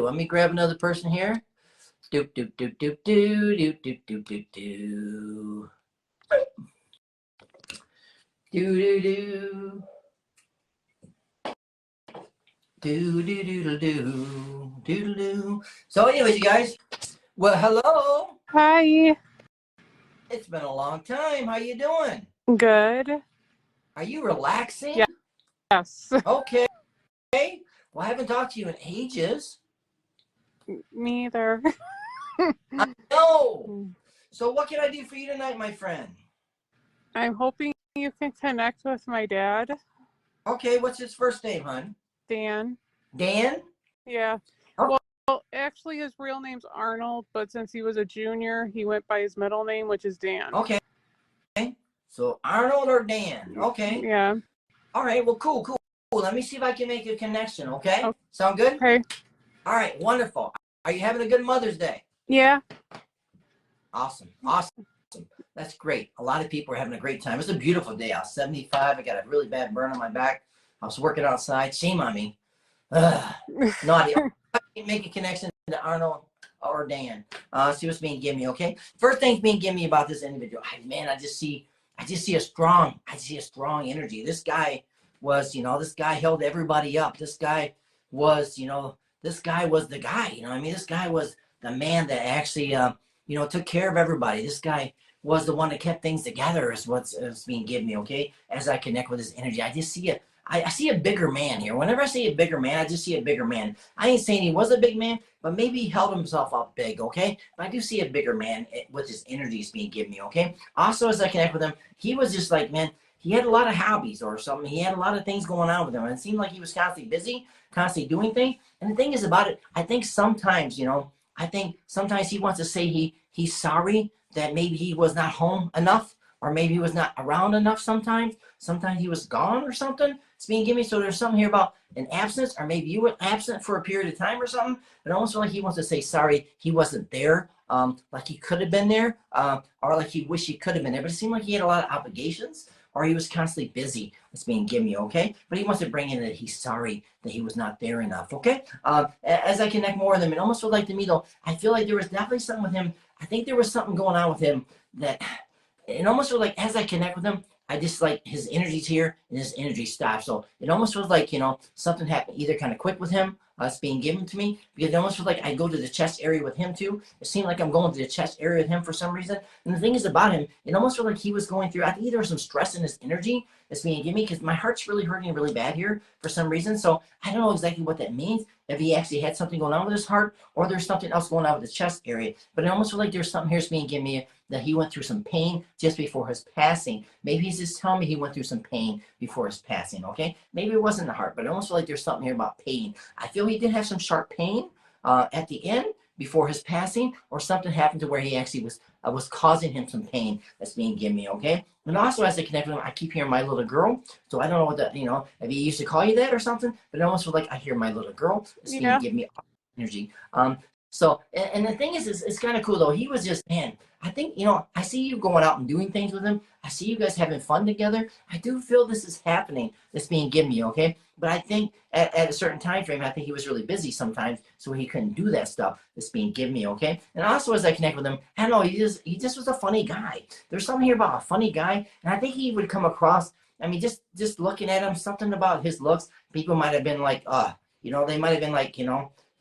Let me grab another person here. Doop, doop, doop, doop, doop, doop, doop, doop, doop. Do, do, do. Do, do, do, do, do, do, do. So anyways, you guys, well, hello. Hi. It's been a long time. How you doing? Good. Are you relaxing? Yes. Okay. Well, I haven't talked to you in ages. Me either. No. So what can I do for you tonight, my friend? I'm hoping you can connect with my dad, Okay, what's his first name, hon? Dan. Dan? Yeah. Okay. Well, actually, his real name's Arnold, but since he was a junior, he went by his middle name, which is Dan. Okay. So Arnold or Dan? Okay. Yeah. All right. Well, cool. Let me see if I can make a connection. Okay. Okay. Sound good? Okay. All right. Wonderful. Are you having a good Mother's Day? Yeah. Awesome. That's great. A lot of people are having a great time. It's a beautiful day. I was 75. I got a really bad burn on my back. I was working outside. Shame on me. Naughty. I can make a connection to Arnold or Dan. See what's being given me. Okay. First thing's being given me about this individual. Man, I just see a strong energy. This guy was, this guy held everybody up. This guy was, this guy was the guy. This guy was the man that actually, took care of everybody. This guy was the one that kept things together. Is what's being given me. Okay. As I connect with his energy, I just see I see a bigger man here. Whenever I see a bigger man, I just see a bigger man. I ain't saying he was a big man, but maybe he held himself up big, okay? But I do see a bigger man with his energies being given me, okay? Also, as I connect with him, he was just like, man, he had a lot of hobbies or something. He had a lot of things going on with him. And it seemed like he was constantly busy, constantly doing things. And the thing is about it, I think sometimes, he wants to say he's sorry that maybe he was not home enough, or maybe he was not around enough sometimes. Sometimes he was gone or something. It's being given me. So there's something here about an absence, or maybe you were absent for a period of time or something. But I almost feel like he wants to say sorry he wasn't there, like he could have been there, or like he wished he could have been there. But it seemed like he had a lot of obligations, or he was constantly busy. It's being given me, okay? But he wants to bring in that he's sorry that he was not there enough, okay? As I connect more with him, it almost feels like to me, though, I feel like there was definitely something with him. I think there was something going on with him that it almost feels like as I connect with him, I just like his energy's here and his energy stops. So it almost feels like, something happened either kind of quick with him. It's being given to me because it almost feels like I go to the chest area with him too. It seemed like I'm going to the chest area with him for some reason. And the thing is about him, it almost feels like he was going through, I think there was some stress in his energy that's being given me because my heart's really hurting really bad here for some reason. So I don't know exactly what that means. If he actually had something going on with his heart or there's something else going on with the chest area. But it almost feels like there's something here that's being given me that he went through some pain just before his passing. Maybe he's just telling me he went through some pain before his passing, okay? Maybe it wasn't the heart, but I almost feel like there's something here about pain. I feel he did have some sharp pain at the end before his passing, or something happened to where he actually was causing him some pain that's being given me, okay? And also as I connect with him, I keep hearing my little girl. So I don't know what that, if he used to call you that or something, but it almost feels like I hear my little girl. It's being given me energy. So, and the thing is it's kind of cool though. He was just, man, I think, I see you going out and doing things with him. I see you guys having fun together. I do feel this is happening. That's being given me, okay? But I think at a certain time frame, I think he was really busy sometimes, so he couldn't do that stuff that's being given me, okay? And also as I connect with him, I don't know, he just was a funny guy. There's something here about a funny guy, and I think he would come across, just looking at him, something about his looks, people might have been like, they might have been like,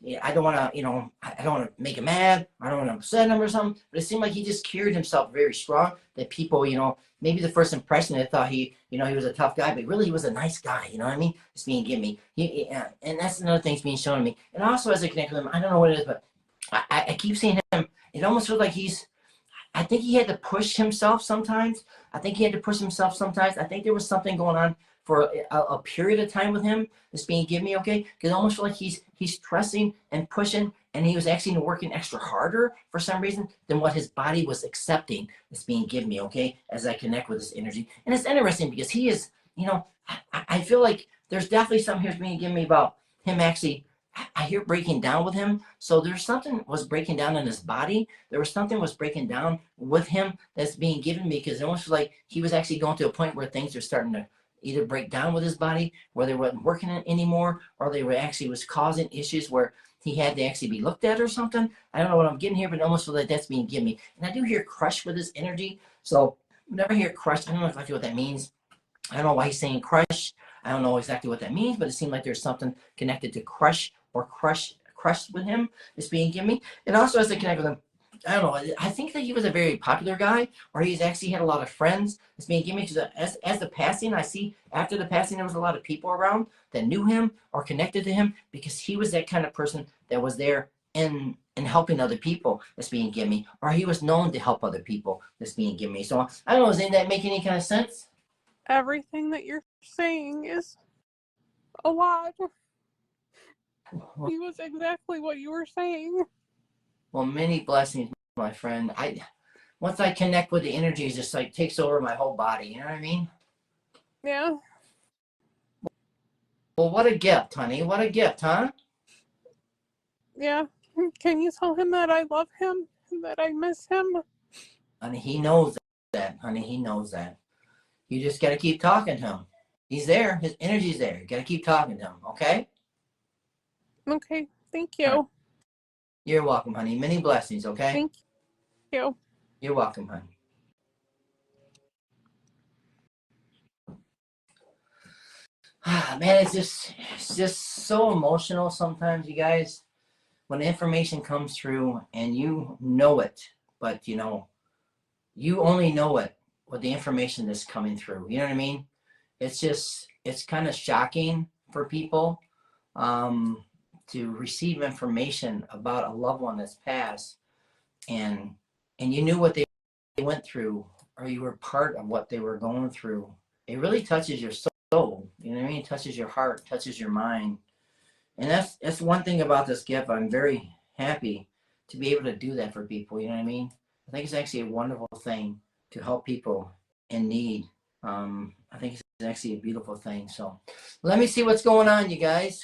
yeah, I don't want to, I don't want to make him mad. I don't want to upset him or something. But it seemed like he just carried himself very strong. That people, maybe the first impression they thought he was a tough guy, but really he was a nice guy. You know what I mean? It's being given me. And that's another thing that's being shown to me. And also as I connect with him, I don't know what it is, but I keep seeing him. It almost feels like I think he had to push himself sometimes. I think I think there was something going on for a period of time with him that's being given me, okay? Because I almost feel like he's pressing and pushing, and he was actually working extra harder for some reason than what his body was accepting that's being given me, okay? As I connect with this energy. And it's interesting because he is, I feel like there's definitely something here that's being given me about him actually, I hear breaking down with him. So there's something was breaking down in his body. There was something was breaking down with him that's being given me because it almost feel like he was actually going to a point where things are starting to either break down with his body, where they weren't working anymore, or they were actually was causing issues where he had to actually be looked at or something. I don't know what I'm getting here, but it almost feel like that's being given me. And I do hear crush with his energy. So whenever I hear crush, I don't know exactly what that means. I don't know why he's saying crush. I don't know exactly what that means, but it seemed like there's something connected to crush or crush with him that's being given me. And also as I connect with him, I don't know. I think that he was a very popular guy, or he's actually had a lot of friends. It's being given me because as the passing, I see after the passing there was a lot of people around that knew him or connected to him because he was that kind of person that was there in helping other people. That's being given me, or he was known to help other people. That's being given me. So I don't know. Does that make any kind of sense? Everything that you're saying is a lot. He was exactly what you were saying. Well, many blessings, my friend. Once I connect with the energy, it just like takes over my whole body. You know what I mean? Yeah. Well, what a gift, honey. What a gift, huh? Yeah. Can you tell him that I love him? That I miss him? Honey, he knows that. Honey, he knows that. You just got to keep talking to him. He's there. His energy's there. You got to keep talking to him, okay? Okay. Thank All right. you. You're welcome, honey. Many blessings, okay? Thank you. You're welcome, honey. Man, it's just so emotional sometimes, you guys, when information comes through and you know it, but you only know it with the information that's coming through. You know what I mean? It's kind of shocking for people to receive information about a loved one that's passed, and you knew what they went through, or you were part of what they were going through. It really touches your soul. You know what I mean? It touches your heart, touches your mind, and that's one thing about this gift. I'm very happy to be able to do that for people. You know what I mean? I think it's actually a wonderful thing to help people in need. I think it's actually a beautiful thing. So let me see what's going on, you guys.